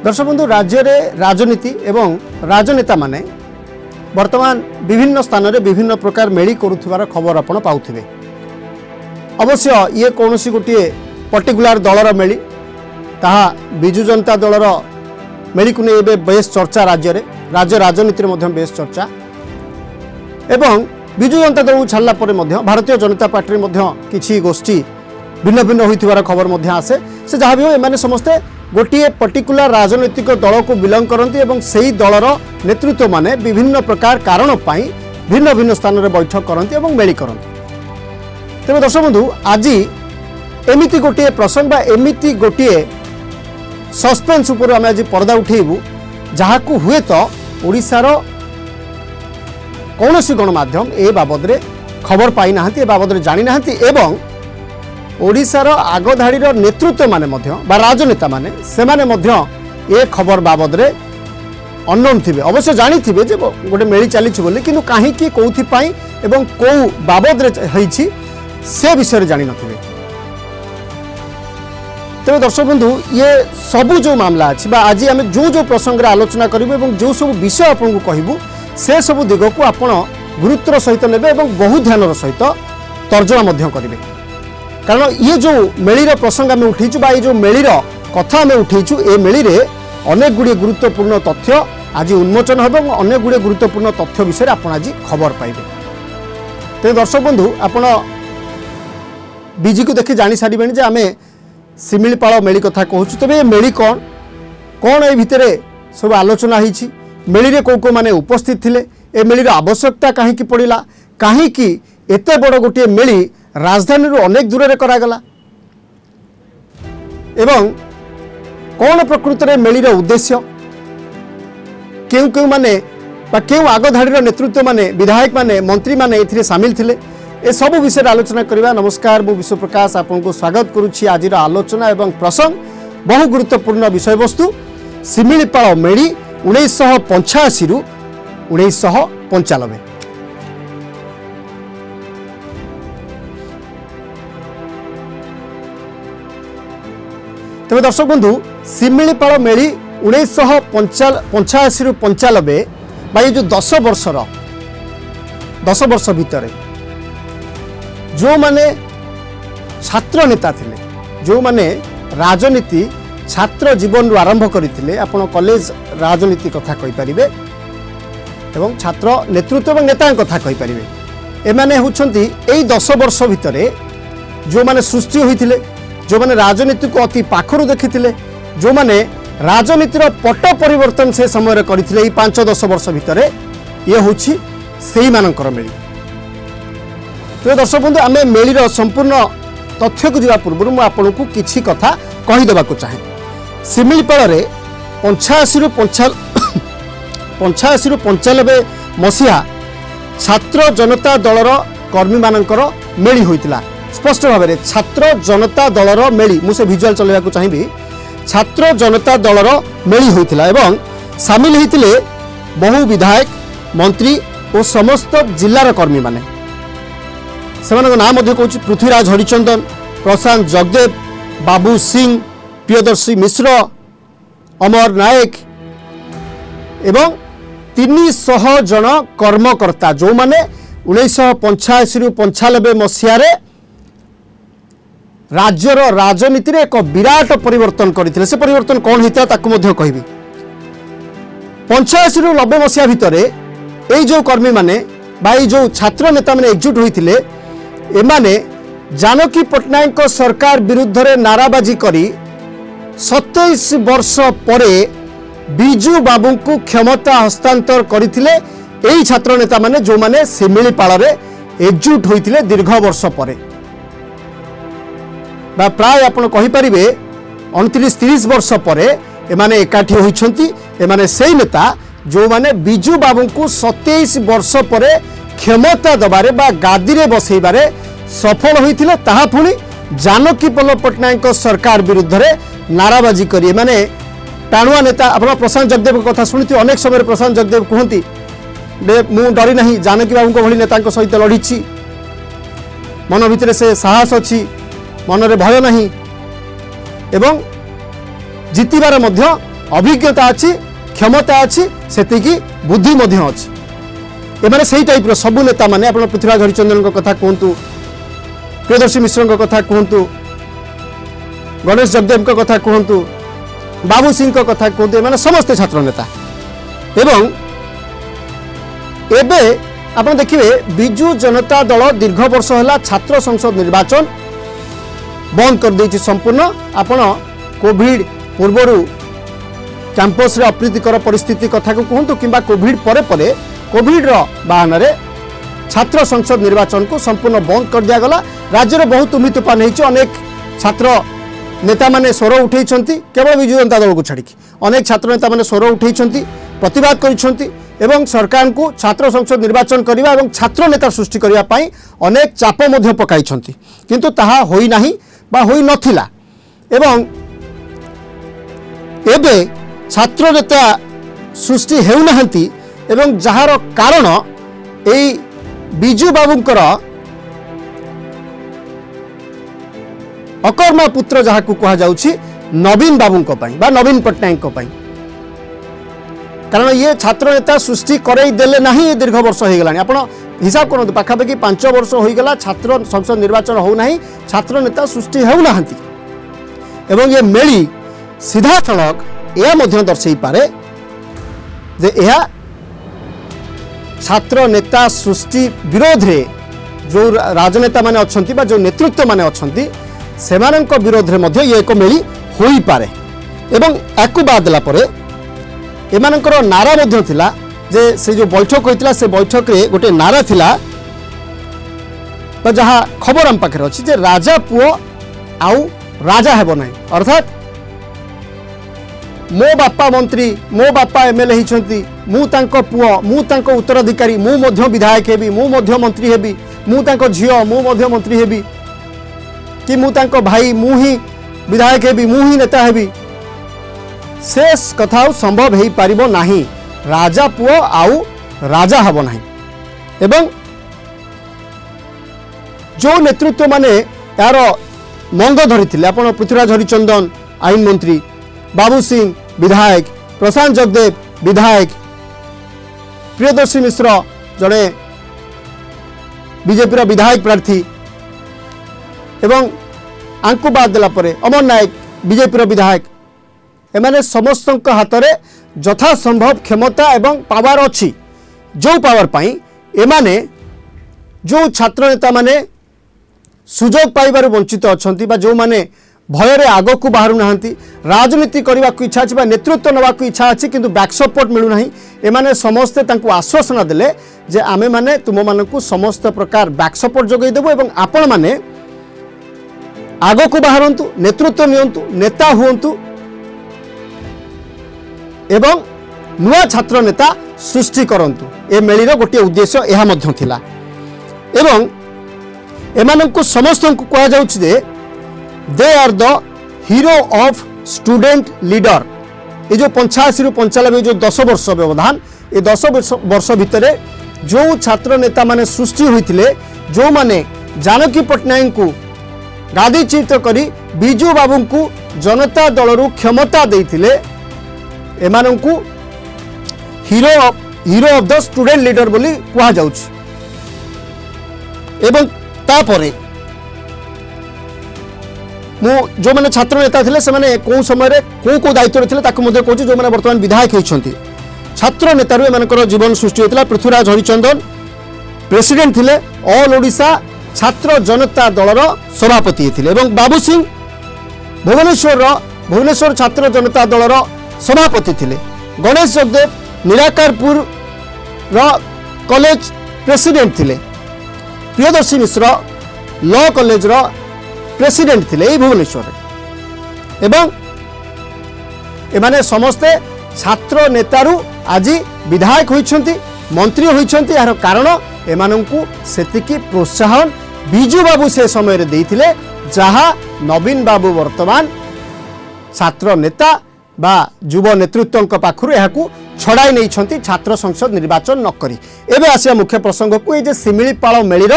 दर्शक बंधु राज्य में राजनीति एवं राजनेता माने वर्तमान विभिन्न स्थान में विभिन्न प्रकार मेली करुथिबार खबर आपण पाउथिबे। अवश्य ये कौन सी गोटे पर्टिकुलर दलर मेली ताहा बिजु जनता दलर मेली को नहीं बेस चर्चा राज्य राजनीति में बेस चर्चा एवं बिजु जनता दल छाड़ला भारतीय जनता पार्टी किसी गोष्ठी भिन्न भिन्न होइथिबार खबर आसे से जहाँ भी हो एमाने समस्ते गोटे पर्टिकुलर राजनैतिक दल को बिलंग करती और से दलर नेतृत्व माने विभिन्न प्रकार कारण पाई भिन्न भिन्न स्थान में बैठक करती और मेली करती। तेज दर्शक बंधु आज एमिति गोटे प्रसंग बा एमिति गोटे सस्पेन्स उपर आम आज पर्दा उठेबू जहाँ को हुए तो ओडिशार कौन सी गणमाध्यम ए बाबद खबर पाई ना ए बाबद जानी ना एवं ओडिशार आगधाड़ी नेतृत्व माने बा राजनेता माने सेमाने ए खबर बाबद अननोन थिबे अवश्य जानी थिबे जे गोटे मेली चली बोली किंतु कहीं कौथि पाई एवं कौ बाबद होईछि से विषय जानी नथिबे। तेज दर्शक बंधु ये सबू जो मामला अच्छी आज आम जो जो प्रसंग आलोचना करूँ और जो सब विषय आपको कहूँ से सब दिग को आपण गुरुत्वर सहित नेबे और बहु ध्यान सहित तर्जमा करेंगे। कारण ये जो मेलीर प्रसंग आम उठेचु बा ये जो मेलीर कथा आम उठेचु ए मेली रे अनेक गुड़िए गुरुत्वपूर्ण तथ्य आज उन्मोचन हो अनेक गुड़िए गुरुत्वपूर्ण तथ्य विषय आप आज खबर पाइबे। तो दर्शक बंधु आपण बीजी को देखि जानी सारे जे आम शिमिलीपाल मेली कथा कहूँ तेज मेली कौन कौन ए भितर सब आलोचना होती मेली रे को माने उपस्थित थिले ए मेलीर आवश्यकता कहीं पड़ा कहीं एत बड़ गोटे मेली राजधानी अनेक दूर करागला एवं कौन प्रकृत में मेलीर उद्देश्य क्यों क्यों माने क्यों आगधाड़ी नेतृत्व माने विधायक माने मंत्री माने एथिरे सामिल थिले ए सब विषय आलोचना करवा। नमस्कार मु विश्वप्रकाश आपको स्वागत करुच्ची आज आलोचना एवं प्रसंग बहु गुरुत्वपूर्ण विषय वस्तु शिमिलीपाल मेली 1985 रु 1995। तेज दर्शक बंधु शिमिलीपाल मेली 1985 रु 95 ये जो 10 वर्ष भितर जो माने छात्र नेता थिले जो माने राजनीति छात्र जीवन आरंभ करते आपण कॉलेज राजनीति कथा कहि परिबे एवं छात्र नेतृत्व और नेता कथा कहि परिबे एमाने होछंती एई 10 वर्ष भितर जो माने सृष्टि होइथिले जो माने राजनीति को अति पाखरु देखिथिले जो माने राजनीतिर पट परिवर्तन से समय करथिले 5-10 वर्ष भितर ये होछि सेही मानकर मेली। तो दर्शक बंधु आम मेलीर संपूर्ण तथ्य को जावा पूर्व मु आपको किछि कथा कहीदेवा चाहे। शिमिलीपाल 85 रु 95 मसीहा छात्र जनता दलर कर्मी मानकर मेली होइतिला स्पष्ट भाव में छात्र जनता दलर मेली मुझे भिजुआल चलैया चाहिए छात्र जनता दलर मेली होइतिला एवं सामिल होइतिले बहु विधायक मंत्री और समस्त जिलार कर्मी माने सेमानक नाम कहूँ पृथ्वीराज हरिचंदन प्रशांत जगदेव बाबू सिंह प्रियदर्शी मिश्र अमर नायक एवं 300 जन कर्मकर्ता जो माने 1985 रु 95 मसीह राज्यर राजनीति रे एक विराट परिवर्तन करते से परिवर्तन कौन होता ताकू कहबी 85 रु 90 मसीहा भितर यही जो कर्मी माने भाई जो छात्र नेता माने एकजुट होते एमाने जानकी पट्टनायक सरकार विरुद्ध रे नाराबाजी करी 27 वर्ष परे बिजू बाबू को क्षमता हस्तांतर करथिले एही छात्र नेता माने जो माने शिमिलीपाल रे एकजुट होइथिले दीर्घ वर्ष परे बा प्राय आपण कहि परिबे 29-30 वर्ष परे एमाने एकाठी होइछंती एमाने सेही नेता जो माने बिजू बाबू को 27 वर्ष परे क्षमता दबारे बा गादी रे बसैबारे सफल होइथिले ताहा पुणी जानकी पट्टनायक सरकार विरुद्ध रे नाराबाजी करी माने टाणुआ नेता अपना प्रशांत जगदेव कथा शुणी अनेक समय प्रशांत जगदेव कहती मु डरी ना जानकी बाबू भली नेता सहित लड़ी मन भितर से साहस अच्छी मन रे भय नहीं एवं जितबार अभिज्ञता अच्छी क्षमता अच्छी सेतिकी बुद्धि मध्य अच्छी एमाने सही टाइप सबू नेता माने आपण पृथ्वीराज हरिचंदन कथा कहतु प्रियदर्शी मिश्र कथा कहतु गणेश जगदेव कथा कहतु बाबू सिंह कथा कहतु एमाने समस्त छात्र नेता एवं एबे आपण देखिए बिजु जनता दल दीर्घ वर्ष है छात्र संसद निर्वाचन बंद कर देछि संपूर्ण आपण कोविड पूर्वर कैंपस रे अप्रीतिकर परिस्थिति कथा को कहतु किंबा कोविड परे परे कोविड रो बहाना रे छात्र संसद निर्वाचन को संपूर्ण बंद कर दिया गला। राज्य में बहुत उम्मीदपान होइछि अनेक छात्र नेता माने स्वर उठेइछंती केवल बिजु जनता दल को छाड़ी अनेक छात्र नेता माने स्वर उठेइछंती प्रतिवाद करिछंती एवं सरकार को छात्र संसद निर्वाचन करने और छात्र नेता सृष्टि करने अनेक चाप मध्य पकाइछंती किंतु ताहा होई नाही बा होई नथिला एवं एबे छात्र नेता सृष्टि हेउ नाहंती एवं जहार कारण एई बिजू बाबूंकर अकर्मा पुत्र जहा को कहा जाउछि नवीन बाबूंको पई बा नवीन पट्टनायक को पई कारण ये छात्र नेता सृष्टि करई देले नाही दीर्घ वर्ष हो गलानी आपण हिसाब करन पाखापाखि 5 वर्ष हो गला छात्र संसद निर्वाचन हो नाही छात्र नेता सृष्टि हेउ नाहंती एवं ये मेली सीधा सड़क यह मध्य दर्शई पारे जे यह छात्र नेता सृष्टि विरोध रे जो राजनेता माने अछंती बा जो नेतृत्व माने अछंती सेमानंक विरोध रे मध्य ये एक मेली होई पारे एवं आकु बादला परे एमानंकर नारा मध्य थिला जे से जो बैठक होइतिला से बैठक रे गोटे नारा थिला तो जहाँ खबर आम पाखे अच्छी जे राजा पुओ आउ राजा हेब नाही अर्थात मो बापा मंत्री मो बापा एमएलए होइछंती मु तांको पुओ मु तांको उत्तराधिकारी मु मध्य विधायक हेबी मु मध्य मंत्री हेबी मु तांको झियो मु मध्य मंत्री हेबी कि मु तांको भाई मु ही विधायक हेबी मु ही नेता हेबी शेष कथा संभव हो पारिबो नाही राजा पुओ आउ राजा हब नाही एवं जो नेतृत्व माने यार मंग धरी आपण पृथ्वीराज हरिचंदन आईन मंत्री बाबू सिंह विधायक प्रशांत जगदेव विधायक प्रियदर्शी मिश्र जड़े बीजेपी विधायक प्रार्थी एवं आंकु बाद देला परे अमर नायक बीजेपी विधायक एमाने समस्त हाथ में यथा संभव क्षमता एवं पावर अच्छी जो पावर पाई एमाने जो छात्र नेता माने सुजोग पाइबार वंचित अच्छा जो माने भय आग को बाहर ना राजनीति करने को इच्छा अच्छी नेतृत्व नवा को इच्छा अच्छी किंतु बैक सपोर्ट मिलूना एमाने समस्ते तांको आश्वासन देले जे आमे माने तुम मानकु समस्त प्रकार बैक सपोर्ट जोगई देबो एवं आपण माने आग को बाहरंतु नेतृत्व नियंतु नेता हुंतु एवं नुआ छात्र नेता सृष्टि करंतु ए मेलीर गोटे उद्देश्य यह मध्य थिला एवं एमानंकु समस्तंकु कहा जाउछि जे they are the hero of student leader ये जो 85 रु 95 जो 10 वर्ष व्यवधान ये 10 वर्ष भितर जो छात्र नेता माने सृष्टि होइथिले जो माने जानकी पट्टनायक को गादीच्युत करी बिजू बाबू को जनता दलरू क्षमता देइथिले एमानंकु hero of the student leader बोली कहा जाउछि एवं तापरे मु जो मैंने छात्र नेता थे से मैंने कौ समय कौ दायित्व थे कहूँ जो मैंने बर्तमान विधायक होती छात्र नेतारू एम जीवन सृष्टि होता पृथ्वीराज हरिचंदन प्रेसिडेंट थे ऑल ओडिशा छात्र जनता दलर सभापति थे बाबू सिंह भुवनेश्वर छात्र जनता दलर सभापति थे गणेश जगदेव निराकारपुर कॉलेज प्रेसिडेंट थे प्रियदर्शी मिश्र लॉ कॉलेज प्रेसिडेंट थे भुवनेश्वर एवं एमाने समस्ते छात्र नेतारू आज विधायक होइछंती मंत्री होइछंती यार कारण एमानंकु सेतिकी प्रोत्साहन बिजू बाबू से समय रे देइथिले जहाँ नवीन बाबू वर्तमान छात्र नेता बा युव नेतृत्व पाखु यहाकू छड़ाई नहीं छात्र संसद निर्वाचन न करी एबे आसिया मुख्य प्रसंग को ये शिमिलीपाल मेलीर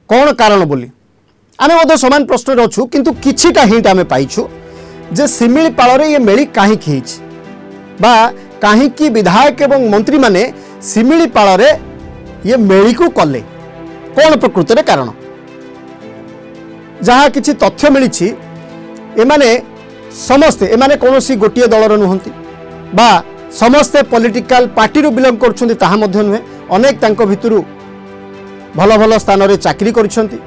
कौन कारण बोली आमे समान प्रश्न अच्छू किंतु किछिटा हिंट आमे पाइछु जे शिमिलीपाल ये मेली कहीं बा कहीं विधायक एवं मंत्री माने शिमिलीपाल ये मेली को कले कौन प्रकृत रे कारण जहाँ किसी तथ्य मिली एमाने समस्ते एमाने कौन गोटे दलर नुहंती बा समस्ते पॉलिटिकल पार्टी बिलोंग कर नुहे अनेक तांको भितरु भल भल स्थान रे चाकरी करिसेंती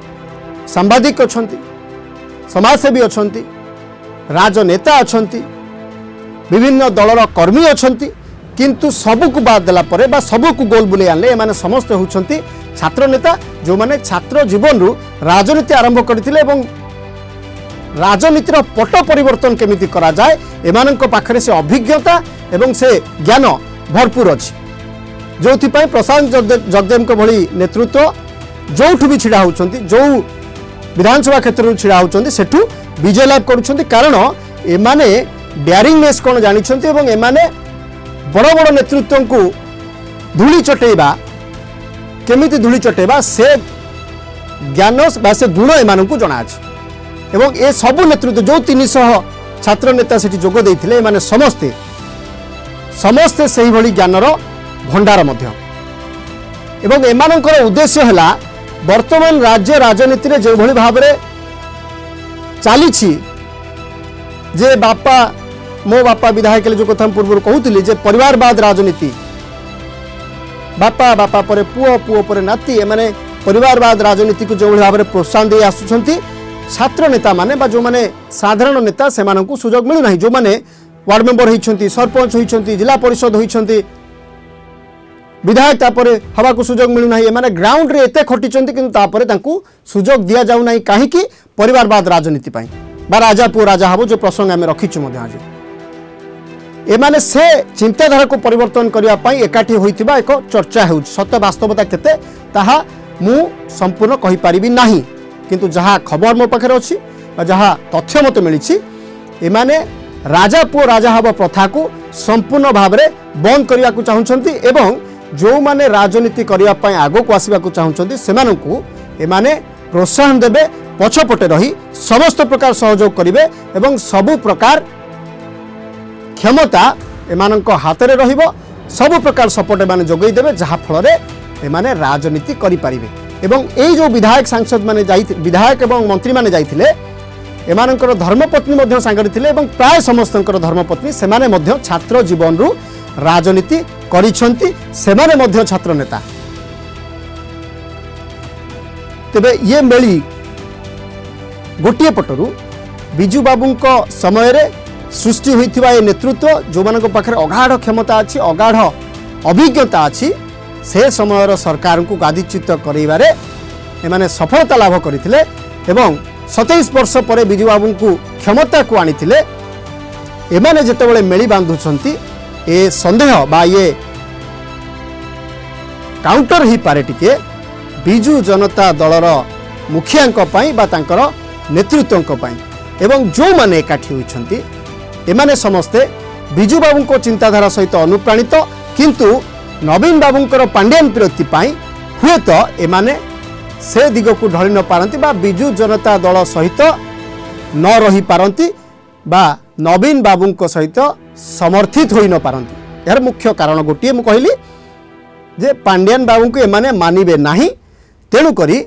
सांबादिक अछंती समाजसेवी अछंती राजनेता अछंती विभिन्न दलर कर्मी अछंती किंतु सबको बाद देला परे बा सबको गोल बुले आनले एमाने समस्त होउछंती छात्र नेता जो माने छात्र जीवन रु राजनीति आरंभ करथिले एवं राजनीतिर पट परिवर्तन केमिति करा जाए एमानंको पाखरे से अभिज्ञता एवं से ज्ञान भरपूर अछि जो प्रशांत जगदेव भली नेतृत्व जोठू भी छिड़ा होउछंती जो विधानसभा क्षेत्र छिड़ा होउछंती सेठू विजय लाभ करुछंती कारण एमाने डेयरिंगनेस कोन जानिछंती एवं एमाने बड़ बड़ नेतृत्व को धूली चटेबा केमिति धूली चटेबा से ज्ञान बा से गुण एमानंकु जଣା अछि एवं ए सब नेतृत्व जो 300 छात्र नेता सेठी जोग देथिले एमाने समस्ते समस्ते सही भली ज्ञानर भंडार मध्य एवं एमानंकर उद्देश्य हला वर्तमान राज्य राजनीति रे जे भली भाव रे चाली छी जे बापा मो बापा विधायक जो कथा पूर्व कहूली जे परिवारवाद राजनीति बापा बापा परे पुओ पुओ परे नाती एमाने परिवारवाद राजनीति को जो भली भाव रे प्रोत्साहन दे आसुछंती छात्र नेता माने बा जो माने साधारण नेता से माननकु सुजोग मिलु नाही जो माने वार्ड मेंबर होइछंती सरपंच होइछंती जिला परिषद होइछंती विधायक तापरे हवा को सुजोग मिलु नाही एमाने ग्राउंड रे एते खटिचंती किंतु तापरे तांकु सुजोग दिया जाउ नाही काहे कि परिवारवाद राजनीति पई बा राजा पु राजा हबो जो प्रसंग हमें रखिछु मध्य आज एमाने से चिंताधारा को परिवर्तन करिया पई एकाठी होइतिबा एक चर्चा हेउ सत्य वास्तवता केते ताहा मु संपूर्ण कहि परिबी नाही किंतु जहाँ खबर मो पाखे अच्छी जहाँ तथ्य मत मिली एमाने राजा पुओ राजा हब प्रथा को संपूर्ण भाव में बंद करने को चाहते एवं जो माने राजनीति करने आग को आसवा चाहते से एमाने प्रोत्साहन देवे पछपटे रही समस्त प्रकार सहयोग करेंगे एवं सबु प्रकार क्षमता एमान हाथ में रहिबो सबु प्रकार सपोर्ट एमाने जोगई देवे जहाँ फल एमाने राजनीति करि परिबे एवं यही जो विधायक सांसद माने विधायक एवं मंत्री माने जाइथिले एमानकर धर्मपत्नी मध्य सांगरे थिले एवं प्राय समस्तंकर धर्मपत्नी सेमाने मध्य छात्र जीवन रु राजनीति करिसंती सेमाने मध्य छात्र नेता तेबे ये मेली गोटे पटरु बिजू बाबूंको समय रे सृष्टि होइथिबा ए नेतृत्व जो मानको पाखरे अगाढ़ क्षमता अछि अगाढ़ अभिज्ञता अछि से समय सरकार को गादीच्युत कराइबारे एमाने सफलता लाभ करथिले एवं 27 वर्ष पर बिजू बाबू को क्षमता को आनिथिले एमाने जेतेबेले मेली बांधुछंती ए संदेह बा ये काउंटर ही पारे टिके बिजू जनता दलर मुखियांक पई बा तांकर नेतृत्वंक पई एवं जो माने एकाठी होइछंती एमाने समस्ते बिजू बाबू को चिंताधारा सहित अनुप्राणित किंतु नवीन बाबूंकर पांड्यान प्रति पाई हुए तो एमाने से दिग को ढली न पारंती बा बिजू जनता दल सहित न रही पारंती बा नवीन बाबूंको सहित समर्थित होई न पारंती यार मुख्य कारण गोटे मु कहली जे पांड्यान बाबू को एमाने मानिबे नाही तेणु करी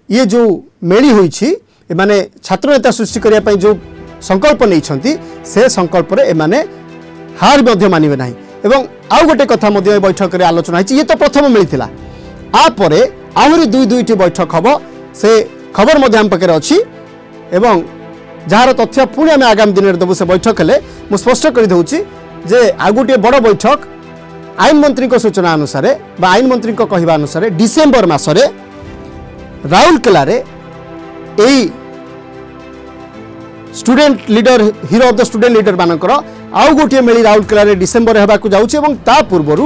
ये जो मेली होईछि एमाने छात्र नेता सृष्टि करिया पई जो संकल्प नैछंती से संकल्प रे एमाने हार मध्य मानिबे नाही एवं आउ गोटे कथा मध्य बैठक रे आलोचना होईछि ये तो प्रथम मिलिथिला आ परे आहुरी दुईटी बैठक हम से खबर मध्य आम पाखे अच्छी एवं जार तथ्य पुणी आम आगामी दिन में देवु से बैठक हेले मु स्पष्ट कर दूची जे आ गोटे बड़ बैठक आईन मंत्री को सूचना अनुसार बा आईन मंत्री को कहवा अनुसार डिसेम्बर मासरे राउरकेला रे एई student leader hero of the student leader मानकर आउ गोटे मेली राउरकेला रे डिसेम्बर हेबाकु जाउछि एवं ता पूर्वरु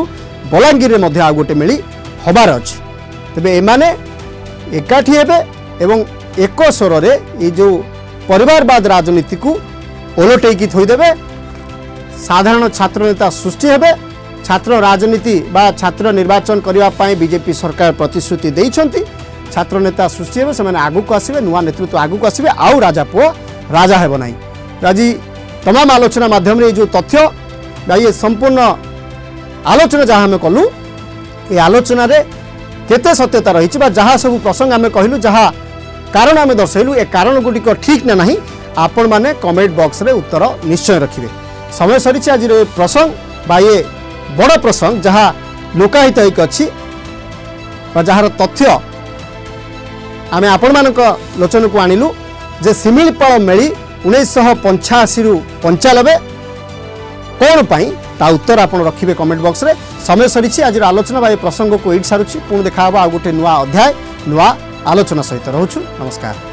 बलांगीर रे मध्य आ गोटे मेली हबार अछि तेबे एमाने एकाठी हेबे एवं एक स्वर रे ये जो परिवारवाद राजनीति को ओलटेकी थोईदेवे साधारण छात्र नेता सृष्टि हेबे छात्र राजनीति बा छात्र निर्वाचन करने बीजेपी सरकार प्रतिश्रुति देइछंती छात्र नेता सृष्टि हेबे से आगु को आसबे नुआ नेतृत्व आगु को आसबे आउ राजा पुओ राजा हेबो नाही राजी तमाम आलोचना माध्यम जो तथ्य ये संपूर्ण आलोचना जहाँ आम कलु ये आलोचन केते सत्यता रही जहाँ सब प्रसंग आम कहलु जहाँ कारण आम दर्शेलु ए कारण गुड़िक ठीक ना नहीं आपण मैंने कमेंट बॉक्स रे उत्तर निश्चय रखिए। समय सरी आज प्रसंग बा ये बड़ प्रसंग जहाँ लोकाहित होक अच्छी जार तथ्य आम आपण मान लोचन को आणिलु जे शिमिलीपाल मेली 1985 रु 95 कौन पाई ता उत्तर आपण रखिए कमेंट बॉक्स रे। समय सरी आज आलोचना बा प्रसंग को एट सारुची पुणी देखा आ गोटे नुआ अध्याय नुआ आलोचना सहित रोचु। नमस्कार।